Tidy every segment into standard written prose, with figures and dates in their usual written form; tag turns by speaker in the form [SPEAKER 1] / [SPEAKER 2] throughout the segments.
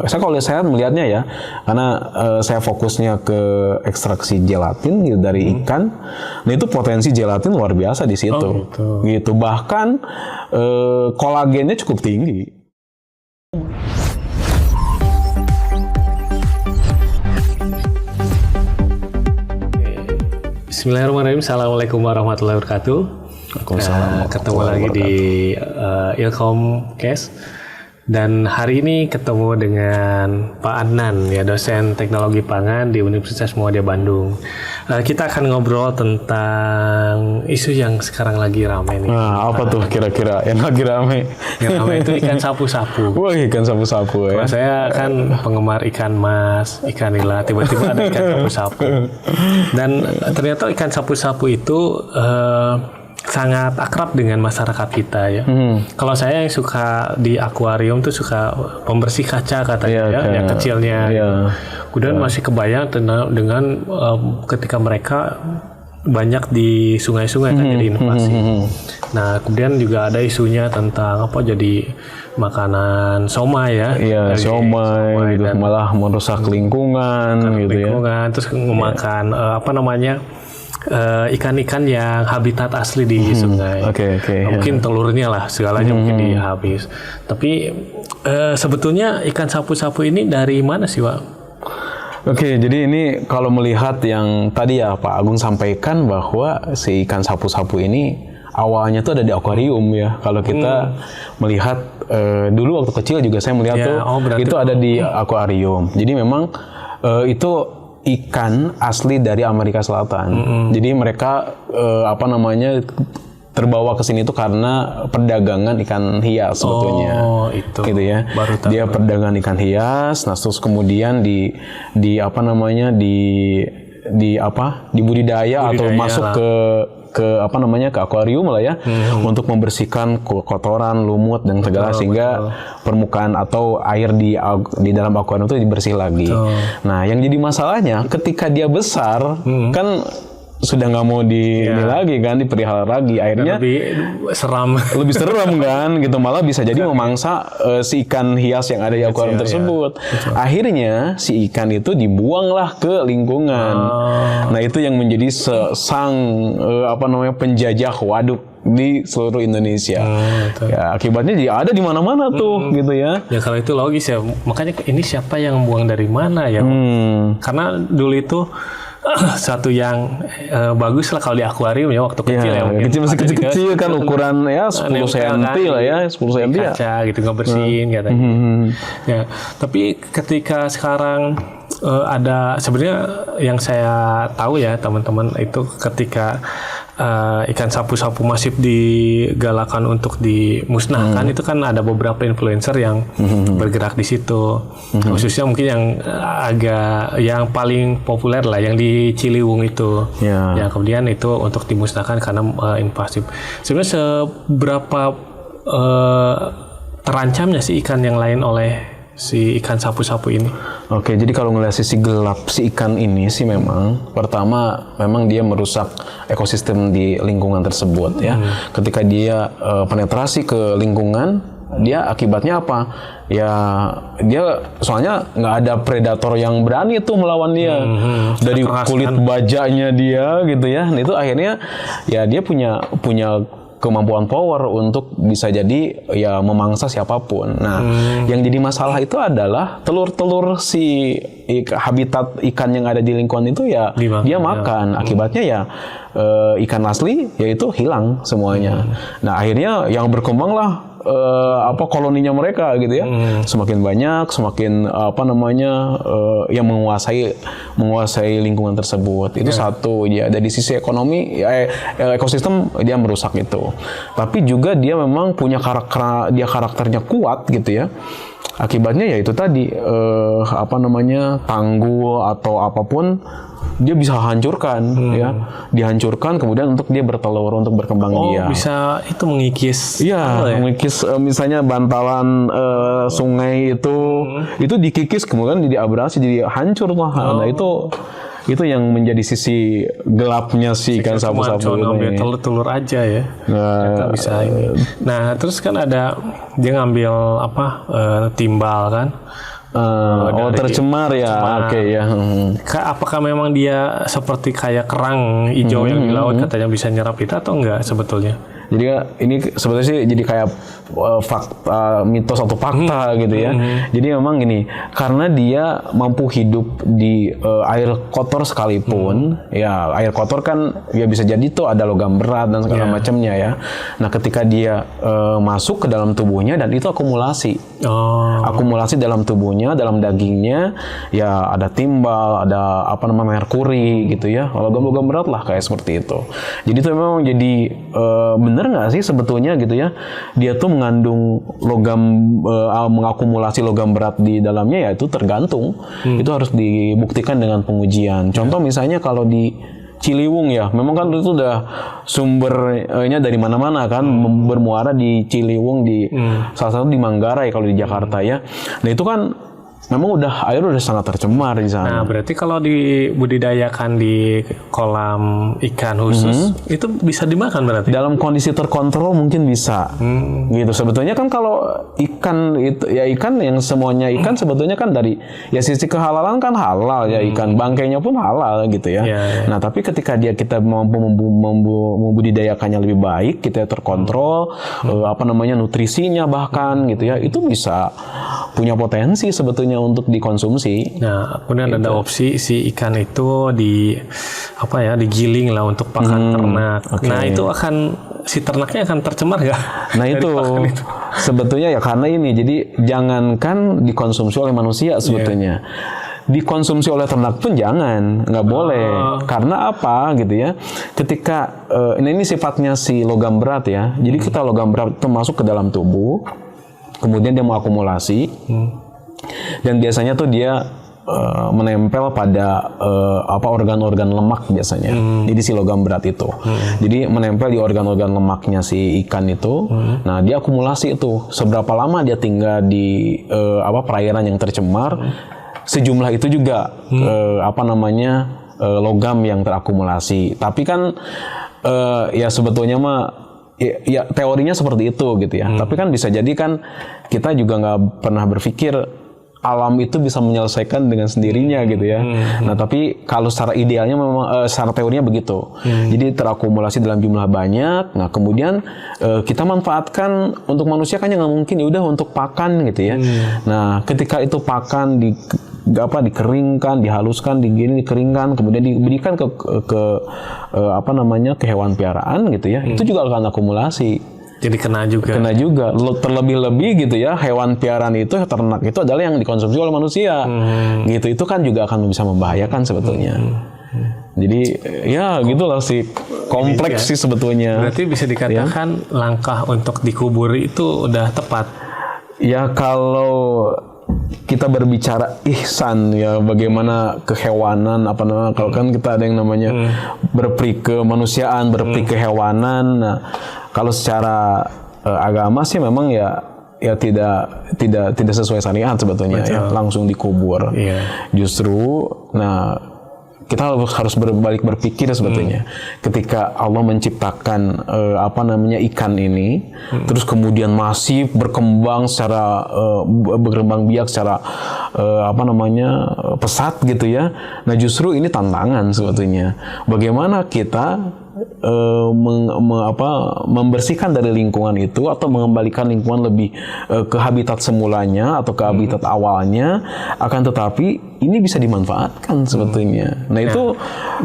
[SPEAKER 1] saya melihatnya ya, karena saya fokusnya ke ekstraksi gelatin gitu dari ikan. Nah itu potensi gelatin luar biasa di situ. Gitu. Bahkan kolagennya cukup tinggi.
[SPEAKER 2] Bismillahirrahmanirrahim. Assalamualaikum warahmatullahi wabarakatuh. Ketemu lagi di Ilkomcast. Dan hari ini ketemu dengan Pak Adnan, ya, dosen teknologi pangan di Universitas Muhammadiyah Bandung. Kita akan ngobrol tentang isu yang sekarang lagi ramai nih.
[SPEAKER 1] Nah, apa tuh kira-kira yang lagi ramai?
[SPEAKER 2] Yang ramai itu ikan sapu-sapu.
[SPEAKER 1] Wah, ikan sapu-sapu ya.
[SPEAKER 2] Kalau saya kan penggemar ikan mas, ikan nila, tiba-tiba ada ikan sapu-sapu. Dan ternyata ikan sapu-sapu itu sangat akrab dengan masyarakat kita ya. Kalau saya yang suka di akuarium tuh suka pembersih kaca katanya yang kecilnya. Kemudian masih kebayang dengan ketika mereka banyak di sungai-sungai kan jadi inovasi. Nah kemudian juga ada isunya tentang apa jadi makanan somai ya.
[SPEAKER 1] Iya somai gitu, malah merusak lingkungan gitu ya.
[SPEAKER 2] Terus memakan apa namanya? Ikan-ikan yang habitat asli di sungai. Mungkin telurnya lah segalanya mungkin dihabis. Tapi sebetulnya ikan sapu-sapu ini dari mana sih, Pak?
[SPEAKER 1] Jadi ini kalau melihat yang tadi ya Pak Agung sampaikan bahwa si ikan sapu-sapu ini awalnya tuh ada di akuarium ya. Kalau kita melihat dulu waktu kecil juga saya melihat itu ada di akuarium. Jadi memang itu ikan asli dari Amerika Selatan. Jadi mereka terbawa ke sini itu karena perdagangan ikan hias sebetulnya.
[SPEAKER 2] Itu.
[SPEAKER 1] Gitu ya. Dia perdagangan ikan hias, nah terus kemudian dibudidaya atau masuk ke akuarium lah ya, untuk membersihkan kotoran, lumut dan segala sehingga permukaan atau air di dalam akuarium itu dibersih lagi. Nah, yang jadi masalahnya ketika dia besar kan sudah nggak mau lagi kan, dipelihara lagi, akhirnya
[SPEAKER 2] lebih seram
[SPEAKER 1] kan gitu, malah bisa jadi memangsa si ikan hias yang ada di akuarium tersebut. Akhirnya si ikan itu dibuanglah ke lingkungan. Nah itu yang menjadi penjajah waduk di seluruh Indonesia. Ya akibatnya dia ada di mana-mana tuh gitu ya.
[SPEAKER 2] Ya kalau itu logis ya, makanya ini siapa yang membuang dari mana ya? Karena dulu itu satu yang bagus lah kalau di akuarium ya waktu kecil ya mungkin
[SPEAKER 1] masih kecil kan, ukuran ya 10 cm lah ya, 10 cm
[SPEAKER 2] kaca gitu ngebersihin katanya. Ya, tapi ketika sekarang ada sebenarnya yang saya tahu ya teman-teman itu ketika ikan sapu-sapu masif digalakan untuk dimusnahkan, itu kan ada beberapa influencer yang bergerak di situ. Khususnya mungkin yang paling populer lah yang di Ciliwung itu. Yang kemudian itu untuk dimusnahkan karena invasif. Sebenarnya seberapa terancamnya sih ikan yang lain oleh si ikan sapu-sapu ini?
[SPEAKER 1] Jadi kalau ngelihat sisi gelap si ikan ini sih memang pertama memang dia merusak ekosistem di lingkungan tersebut ya. Ketika dia penetrasi ke lingkungan, dia akibatnya apa? Ya dia soalnya nggak ada predator yang berani tuh melawan dia. Dari kulit bajanya dia gitu ya. Nah, itu akhirnya ya dia punya kemampuan power untuk bisa jadi ya memangsa siapapun. Nah, yang jadi masalah itu adalah telur-telur si habitat ikan yang ada di lingkungan itu ya dia makan. Akibatnya ya ikan asli yaitu hilang semuanya. Nah, akhirnya yang berkembanglah koloninya mereka gitu ya. Semakin banyak, semakin yang menguasai lingkungan tersebut. Itu satu ya, dari sisi ekonomi ekosistem dia merusak itu. Tapi juga dia memang punya karakternya kuat gitu ya. Akibatnya ya itu tadi tanggul atau apapun dia bisa hancurkan ya, dihancurkan kemudian untuk dia bertelur, untuk berkembang biak.
[SPEAKER 2] Bisa itu mengikis.
[SPEAKER 1] Mengikis misalnya bantalan sungai itu dikikis kemudian jadi abrasi, jadi hancur lah. Nah itu yang menjadi sisi gelapnya si ikan sapu-sapu ini.
[SPEAKER 2] Telur-telur aja ya. Bisa ini. Nah, terus kan ada dia ngambil timbal kan.
[SPEAKER 1] tercemar ya. Oke ya.
[SPEAKER 2] Apakah memang dia seperti kayak kerang hijau yang di laut katanya bisa nyerap itu atau enggak sebetulnya?
[SPEAKER 1] Jadi ini sebetulnya sih jadi kayak fakta, mitos atau fakta gitu ya. Jadi memang gini, karena dia mampu hidup di air kotor sekalipun, ya air kotor kan ya bisa jadi tuh ada logam berat dan segala macamnya ya. Nah ketika dia masuk ke dalam tubuhnya dan itu akumulasi, akumulasi dalam tubuhnya, dalam dagingnya, ya ada timbal, ada apa namanya merkuri gitu ya, logam-logam berat lah kayak seperti itu. Jadi itu memang jadi bener nggak sih sebetulnya gitu ya, dia tuh mengandung logam, mengakumulasi logam berat di dalamnya, ya itu tergantung. Itu harus dibuktikan dengan pengujian. Contoh misalnya kalau di Ciliwung ya, memang kan itu udah sumbernya dari mana-mana kan, bermuara di Ciliwung, di salah satu di Manggarai kalau di Jakarta ya. Nah itu kan memang air udah sangat tercemar di sana.
[SPEAKER 2] Nah, berarti kalau dibudidayakan di kolam ikan khusus, itu bisa dimakan berarti?
[SPEAKER 1] Dalam kondisi terkontrol mungkin bisa. Gitu. Sebetulnya kan kalau ikan itu ya ikan yang semuanya ikan sebetulnya kan dari ya sisi kehalalan kan halal ya, ikan bangkainya pun halal gitu ya. Nah, tapi ketika kita mampu membudidayakannya lebih baik, kita terkontrol apa namanya nutrisinya bahkan gitu ya, itu bisa punya potensi sebetulnya untuk dikonsumsi.
[SPEAKER 2] Nah, kemudian ada opsi si ikan itu digiling lah untuk pakan ternak. Nah, itu si ternaknya akan tercemar nggak?
[SPEAKER 1] Nah itu sebetulnya ya karena ini, jadi jangankan dikonsumsi oleh manusia sebetulnya. Dikonsumsi oleh ternak pun nggak boleh. Karena apa gitu ya? Ketika ini sifatnya si logam berat ya. Jadi kita logam berat itu masuk ke dalam tubuh, kemudian dia mau akumulasi. Dan biasanya tuh dia menempel pada organ-organ lemak biasanya. Jadi si logam berat itu. Jadi menempel di organ-organ lemaknya si ikan itu. Nah, dia akumulasi itu. Seberapa lama dia tinggal di perairan yang tercemar, sejumlah itu juga logam yang terakumulasi. Tapi kan ya sebetulnya mah ya teorinya seperti itu gitu ya. Tapi kan bisa jadi kan kita juga nggak pernah berpikir alam itu bisa menyelesaikan dengan sendirinya gitu ya. Nah tapi kalau secara idealnya memang secara teorinya begitu. Jadi terakumulasi dalam jumlah banyak. Nah kemudian kita manfaatkan untuk manusia kan nggak mungkin, ya udah untuk pakan gitu ya. Nah ketika itu pakan dikeringkan, dihaluskan, dikeringkan, kemudian diberikan ke hewan piaraan gitu ya. Itu juga akan akumulasi.
[SPEAKER 2] Jadi kena juga.
[SPEAKER 1] Terlebih-lebih gitu ya, hewan piaraan itu, ternak itu adalah yang dikonsumsi oleh manusia. Gitu, itu kan juga akan bisa membahayakan sebetulnya. Jadi ya gitulah sih, kompleks sih sebetulnya.
[SPEAKER 2] Berarti bisa dikatakan langkah untuk dikubur itu udah tepat.
[SPEAKER 1] Ya kalau kita berbicara ihsan ya, bagaimana kehewanan kalau kan kita ada yang namanya berperi kemanusiaan, berperi kehewanan. Nah, kalau secara agama sih memang ya tidak sesuai syariat sebetulnya ya, langsung dikubur. Justru kita harus berbalik berpikir sebetulnya. Ketika Allah menciptakan ikan ini, terus kemudian masih berkembang biak secara pesat gitu ya. Nah justru ini tantangan sebetulnya. Bagaimana kita membersihkan dari lingkungan itu atau mengembalikan lingkungan lebih ke habitat semulanya atau ke habitat awalnya, akan tetapi ini bisa dimanfaatkan sebetulnya. Nah itu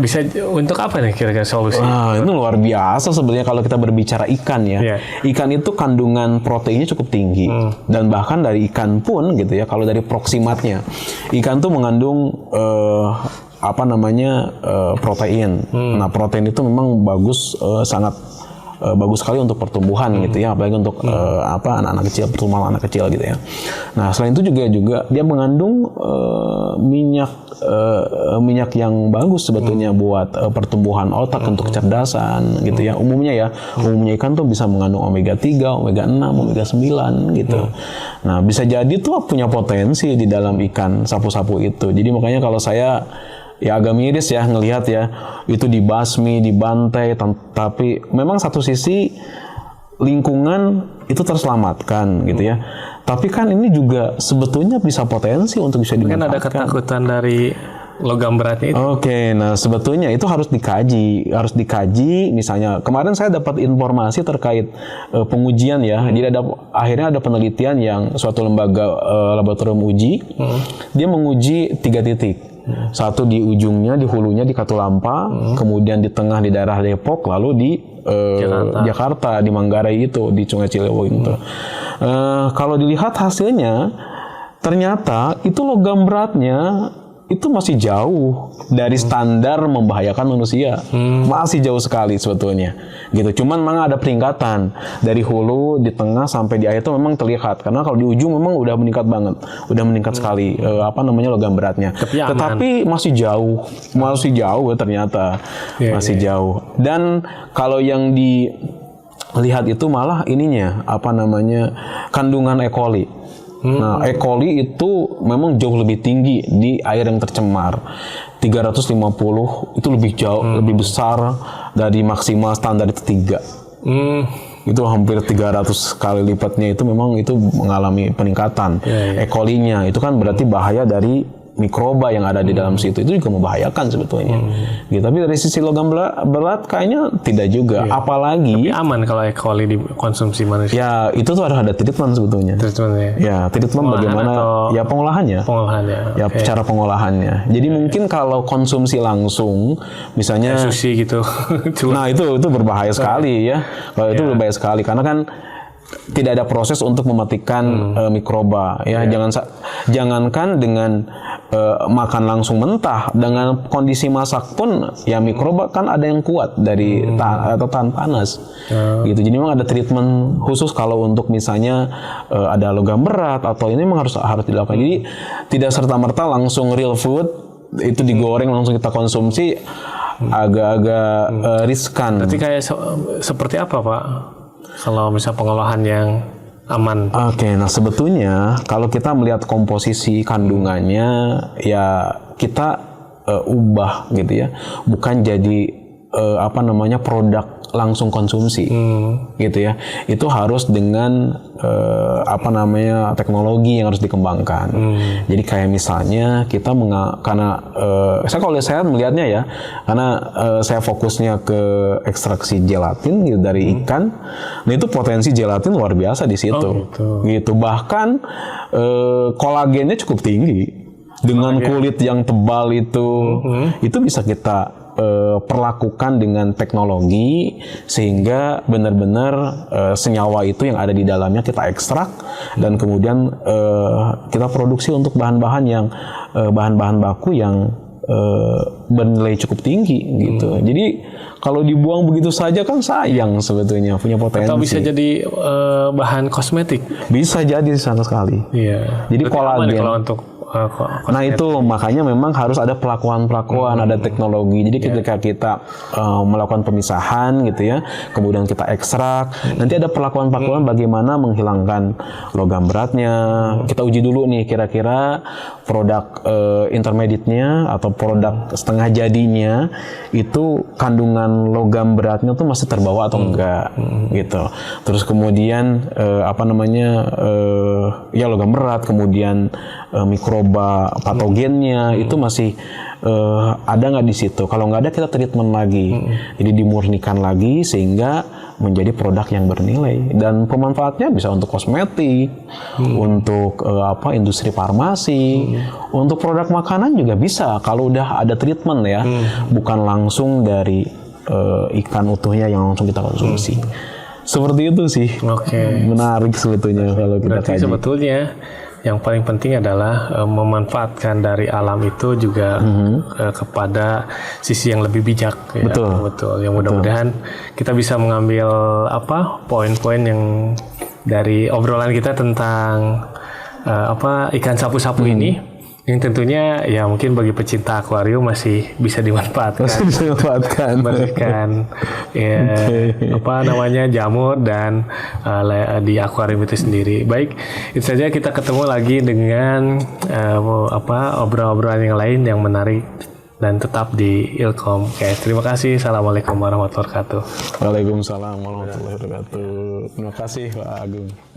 [SPEAKER 2] bisa untuk apa nih kira-kira solusi?
[SPEAKER 1] Itu luar biasa sebenarnya kalau kita berbicara ikan ya. Ikan itu kandungan proteinnya cukup tinggi dan bahkan dari ikan pun gitu ya, kalau dari proksimatnya ikan tuh mengandung protein. Nah, protein itu memang bagus, sangat bagus sekali untuk pertumbuhan gitu ya, apalagi untuk anak-anak kecil, pertumbuhan anak kecil gitu ya. Nah, selain itu juga dia mengandung minyak yang bagus sebetulnya buat pertumbuhan otak, untuk kecerdasan gitu ya. Umumnya ikan tuh bisa mengandung omega 3, omega 6, omega 9 gitu. Nah, bisa jadi tuh punya potensi di dalam ikan sapu-sapu itu. Jadi makanya kalau saya ya agak miris ya ngelihat ya itu dibasmi, dibantai, tapi memang satu sisi lingkungan itu terselamatkan gitu ya. Tapi kan ini juga sebetulnya bisa potensi untuk bisa
[SPEAKER 2] Kan
[SPEAKER 1] dimanfaatkan.
[SPEAKER 2] ada ketakutan dari logam beratnya itu.
[SPEAKER 1] Oke, nah sebetulnya itu harus dikaji. Misalnya kemarin saya dapat informasi terkait pengujian ya. Jadi akhirnya ada penelitian yang suatu lembaga laboratorium uji, dia menguji 3 titik. Satu di ujungnya, di hulunya di Katulampa, kemudian di tengah di daerah Depok, lalu di Jakarta di Manggarai itu di Sungai Ciliwung itu. Kalau dilihat hasilnya, ternyata itu logam beratnya itu masih jauh dari standar membahayakan manusia. Masih jauh sekali sebetulnya. Gitu. Cuman memang ada peningkatan dari hulu, di tengah sampai di akhir itu memang terlihat. Karena kalau di ujung memang udah meningkat banget. Udah meningkat sekali logam beratnya. Tetapi masih jauh ya ternyata. Masih jauh. Dan kalau yang dilihat itu malah ininya kandungan E. coli. Nah, E. coli itu memang jauh lebih tinggi di air yang tercemar. 350 itu lebih jauh, lebih besar dari maksimal standar itu 3. Itu hampir 300 kali lipatnya itu memang itu mengalami peningkatan. E. coli-nya itu kan berarti bahaya dari mikroba yang ada di dalam situ, itu juga membahayakan sebetulnya. Gitu. Tapi dari sisi logam berat kayaknya tidak juga. Apalagi
[SPEAKER 2] tapi aman kalau E. coli dikonsumsi manusia.
[SPEAKER 1] Ya itu tuh harus ada treatment sebetulnya. Ya treatment bagaimana? Ya pengolahannya. Ya cara pengolahannya. Jadi mungkin kalau konsumsi langsung, misalnya
[SPEAKER 2] sushi gitu.
[SPEAKER 1] Nah itu berbahaya sekali ya. Kalau itu berbahaya sekali karena kan tidak ada proses untuk mematikan mikroba ya. Jangankan dengan makan langsung mentah, dengan kondisi masak pun ya mikroba kan ada yang kuat dari tahan panas gitu. Jadi memang ada treatment khusus kalau untuk misalnya ada logam berat atau ini memang harus dilakukan. Jadi tidak serta-merta langsung real food itu digoreng langsung kita konsumsi, agak-agak riskan.
[SPEAKER 2] Berarti kayak seperti apa Pak kalau misalnya pengolahan yang aman?
[SPEAKER 1] Oke, nah sebetulnya kalau kita melihat komposisi kandungannya ya kita ubah gitu ya, bukan jadi produk langsung konsumsi gitu ya. Itu harus dengan teknologi yang harus dikembangkan. Jadi kayak misalnya kita karena saya melihatnya ya, karena saya fokusnya ke ekstraksi gelatin gitu dari ikan. Nah itu potensi gelatin luar biasa di situ. Gitu. Bahkan kolagennya cukup tinggi. Dengan kulit yang tebal itu bisa kita perlakukan dengan teknologi sehingga benar-benar senyawa itu yang ada di dalamnya kita ekstrak dan kemudian kita produksi untuk bahan-bahan baku yang bernilai cukup tinggi gitu. Jadi kalau dibuang begitu saja kan sayang sebetulnya, punya potensi. Atau
[SPEAKER 2] bisa jadi bahan kosmetik.
[SPEAKER 1] Bisa jadi sama sekali.
[SPEAKER 2] Iya.
[SPEAKER 1] Jadi kolagen.
[SPEAKER 2] Kalau untuk
[SPEAKER 1] nah itu makanya memang harus ada pelakuan, ada teknologi. Jadi ketika kita melakukan pemisahan gitu ya, kemudian kita ekstrak, nanti ada pelakuan bagaimana menghilangkan logam beratnya. Kita uji dulu nih kira-kira produk intermediate-nya atau produk setengah jadinya itu kandungan logam beratnya tuh masih terbawa atau enggak gitu. Terus kemudian ya logam berat, kemudian mikroba patogennya itu masih ada nggak di situ. Kalau nggak ada kita treatment lagi, jadi dimurnikan lagi sehingga menjadi produk yang bernilai dan pemanfaatnya bisa untuk kosmetik, untuk industri farmasi, untuk produk makanan juga bisa kalau udah ada treatment ya, bukan langsung dari ikan utuhnya yang langsung kita konsumsi. Seperti itu sih. Menarik sebetulnya kalau kita kaji.
[SPEAKER 2] Sebetulnya yang paling penting adalah memanfaatkan dari alam itu juga kepada sisi yang lebih bijak. Ya. Betul. Yang mudah-mudahan kita bisa mengambil poin-poin yang dari obrolan kita tentang ikan sapu-sapu ini. Yang tentunya ya mungkin bagi pecinta akuarium masih bisa dimanfaatkan. Berikan jamur dan di akuarium itu sendiri. Baik, itu saja, kita ketemu lagi dengan obrolan-obrolan yang lain yang menarik dan tetap di Ilkom. Oke, terima kasih. Assalamualaikum warahmatullahi wabarakatuh.
[SPEAKER 1] Waalaikumsalam warahmatullahi wabarakatuh. Terima kasih Pak Agung.